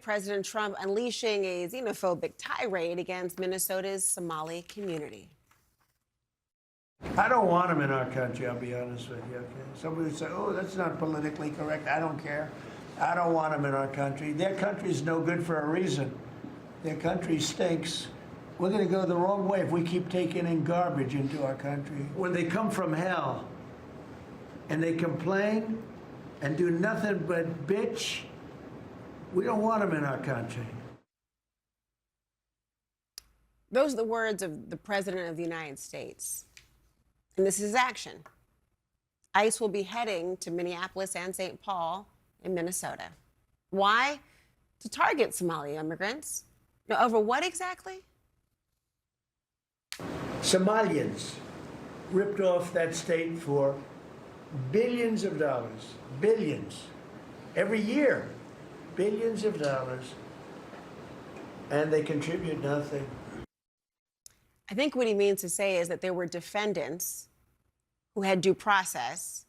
President Trump unleashing a xenophobic tirade against Minnesota's Somali community. I don't want them in our country, I'll be honest with you. Okay? Somebody would say, oh, that's not politically correct. I don't care. I don't want them in our country. Their country's no good for a reason. Their country stinks. We're going to go the wrong way if we keep taking in garbage into our country. When they come from hell and they complain and do nothing but bitch, we don't want them in our country. Those are the words of the President of the United States. And this is action. ICE will be heading to Minneapolis and St. Paul in Minnesota. Why? To target Somali immigrants. Now, over what exactly? Somalians ripped off that state for billions of dollars, billions, every year, billions of dollars, and they contribute nothing. I think what he means to say is that there were defendants who had due process,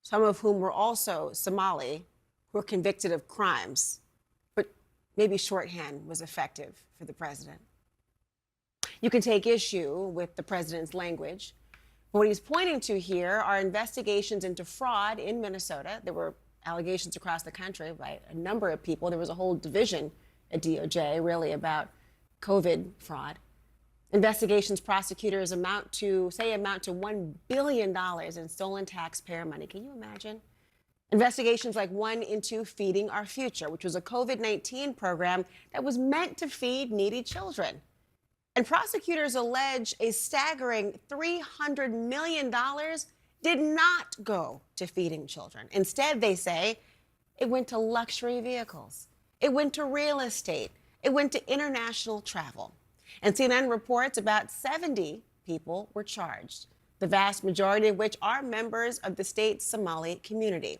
some of whom were also Somali, who were convicted of crimes, but maybe shorthand was effective for the president. You can take issue with the president's language. But what he's pointing to here are investigations into fraud in Minnesota. There were allegations across the country by a number of people. There was a whole division at DOJ, really, about COVID fraud. Investigations prosecutors amount to $1 billion in stolen taxpayer money. Can you imagine? Investigations like one into Feeding Our Future, which was a COVID-19 program that was meant to feed needy children. And prosecutors allege a staggering $300 million did not go to feeding children. Instead, they say it went to luxury vehicles. It went to real estate. It went to international travel. And CNN reports about 70 people were charged, the vast majority of which are members of the state's Somali community.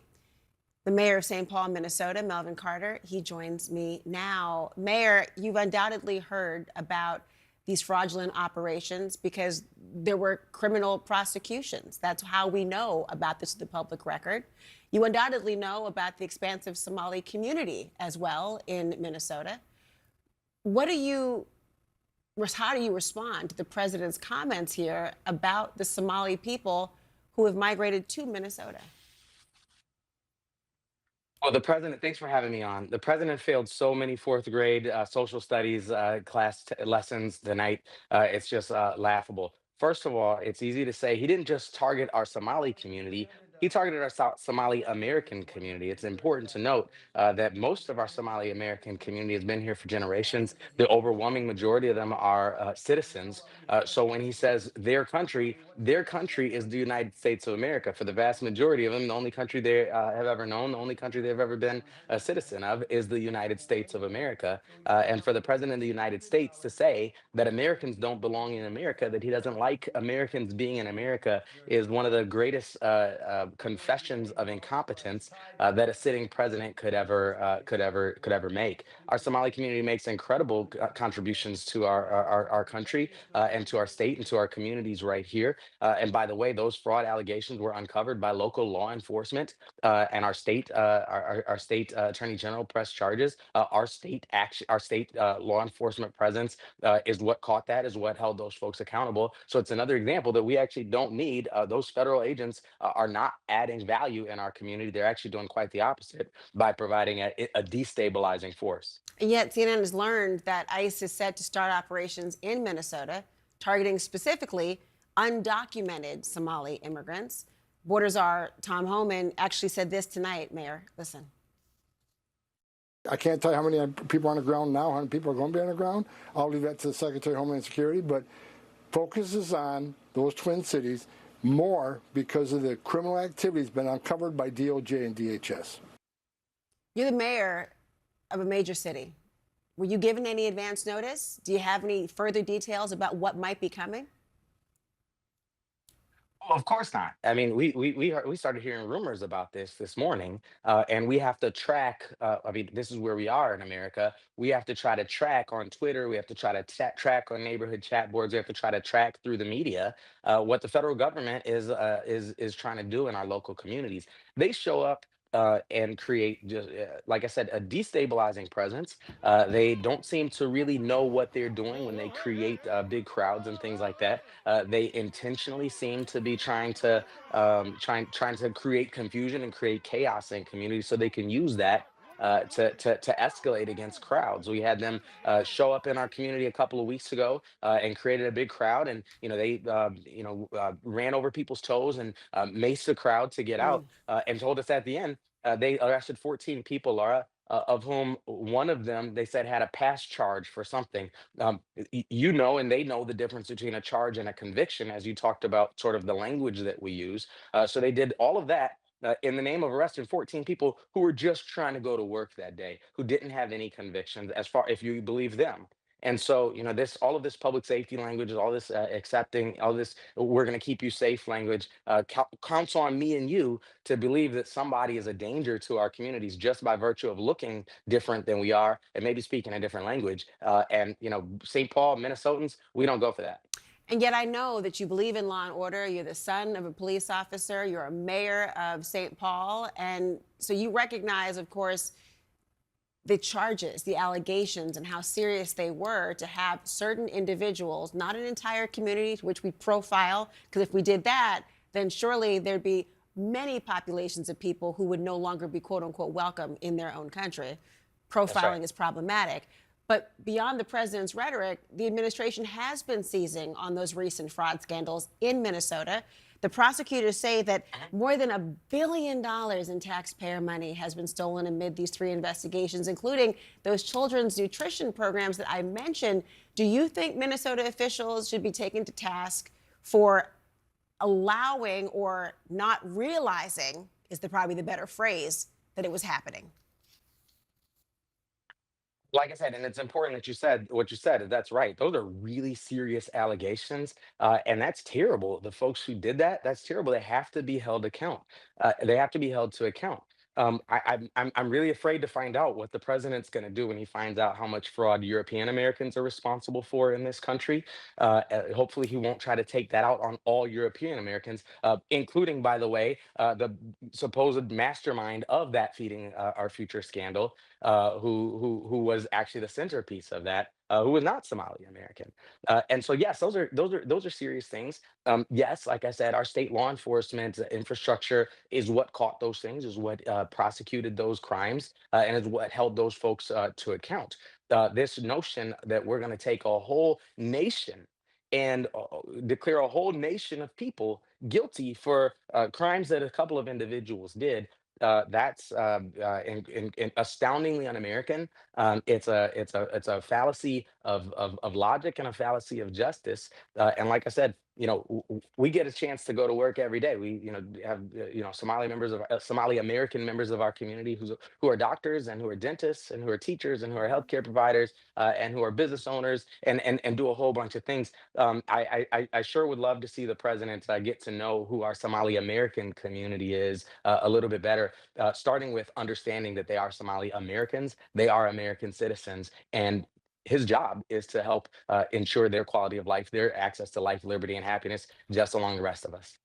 The mayor of St. Paul, Minnesota, Melvin Carter, he joins me now. Mayor, you've undoubtedly heard about these fraudulent operations because there were criminal prosecutions. That's how we know about this in the public record. You undoubtedly know about the expansive Somali community as well in Minnesota. How do you respond to the president's comments here about the Somali people who have migrated to Minnesota? Well, the president, thanks for having me on. The president failed so many fourth grade social studies lessons tonight. It's just laughable. First of all, it's easy to say he didn't just target our Somali community. He targeted our Somali American community. It's important to note that most of our Somali American community has been here for generations. The overwhelming majority of them are citizens. So when he says their country is the United States of America. For the vast majority of them, the only country they have ever known, the only country they've ever been a citizen of is the United States of America. And for the president of the United States to say that Americans don't belong in America, that he doesn't like Americans being in America, is one of the greatest confessions of incompetence that a sitting president could ever make. Our Somali community makes incredible contributions to our country and to our state and to our communities right here. And by the way, those fraud allegations were uncovered by local law enforcement, and our state attorney general pressed charges. Our state law enforcement presence is what caught that, is what held those folks accountable. So it's another example that we actually don't need. Those federal agents are not adding value in our community. They're actually doing quite the opposite by providing a destabilizing force. And yet, CNN has learned that ICE is set to start operations in Minnesota, targeting specifically undocumented Somali immigrants. Border Czar Tom Homan actually said this tonight, Mayor. Listen. I can't tell you how many people on the ground now, how many people are going to be on the ground. I'll leave that to the Secretary of Homeland Security, but focuses on those twin cities more because of the criminal activities been uncovered by DOJ and DHS. You're the mayor of a major city. Were you given any advance notice? Do you have any further details about what might be coming? Well, of course not. I mean, we started hearing rumors about this morning, and we have to track. I mean, this is where we are in America. We have to try to track on Twitter. We have to try to track on neighborhood chat boards. We have to try to track through the media what the federal government is trying to do in our local communities. They show up and create, just like I said, a destabilizing presence. They don't seem to really know what they're doing when they create big crowds and things like that. They intentionally seem to be trying to create confusion and create chaos in communities so they can use that. To escalate against crowds. We had them show up in our community a couple of weeks ago and created a big crowd, and they ran over people's toes and maced the crowd to get out, and told us at the end they arrested 14 people, Laura, of whom one of them they said had a past charge for something. And they know the difference between a charge and a conviction, as you talked about, sort of the language that we use. So they did all of that. In the name of arresting 14 people who were just trying to go to work that day, who didn't have any convictions, as far if you believe them. And so, this all of this public safety language, all this accepting, all this "we're going to keep you safe" language counts on me and you to believe that somebody is a danger to our communities just by virtue of looking different than we are and maybe speaking a different language. And St. Paul, Minnesotans, we don't go for that. And yet I know that you believe in law and order. You're the son of a police officer. You're a mayor of St. Paul. And so you recognize, of course, the charges, the allegations, and how serious they were to have certain individuals, not an entire community, which we profile, because if we did that, then surely there'd be many populations of people who would no longer be quote unquote welcome in their own country. Profiling right. is problematic. But beyond the president's rhetoric, the administration has been seizing on those recent fraud scandals in Minnesota. The prosecutors say that more than $1 billion in taxpayer money has been stolen amid these 3 investigations, including those children's nutrition programs that I mentioned. Do you think Minnesota officials should be taken to task for allowing or not realizing, is probably the better phrase, that it was happening? Like I said, and it's important that you said what you said. That's right. Those are really serious allegations, and that's terrible. The folks who did that, that's terrible. They have to be held account. They have to be held to account. I'm really afraid to find out what the president's going to do when he finds out how much fraud European Americans are responsible for in this country. Hopefully, he won't try to take that out on all European Americans, including, by the way, the supposed mastermind of that feeding our future scandal, who was actually the centerpiece of that, who was not Somali American. And so, yes, those are serious things. Yes, like I said, our state law enforcement infrastructure is what caught those things, is what prosecuted those crimes, and is what held those folks to account. This notion that we're going to take a whole nation and declare a whole nation of people guilty for crimes that a couple of individuals did. That's astoundingly un-American. It's a fallacy of logic and a fallacy of justice. And like I said, we get a chance to go to work every day. We have Somali American members of our community who are doctors and who are dentists and who are teachers and who are healthcare providers and who are business owners and do a whole bunch of things. I sure would love to see the president get to know who our Somali American community is a little bit better, starting with understanding that they are Somali Americans, they are American citizens, and his job is to help ensure their quality of life, their access to life, liberty, and happiness, just along the rest of us.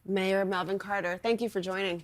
Mayor Melvin Carter, thank you for joining.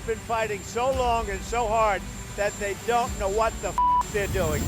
Been fighting so long and so hard that they don't know what the they're doing.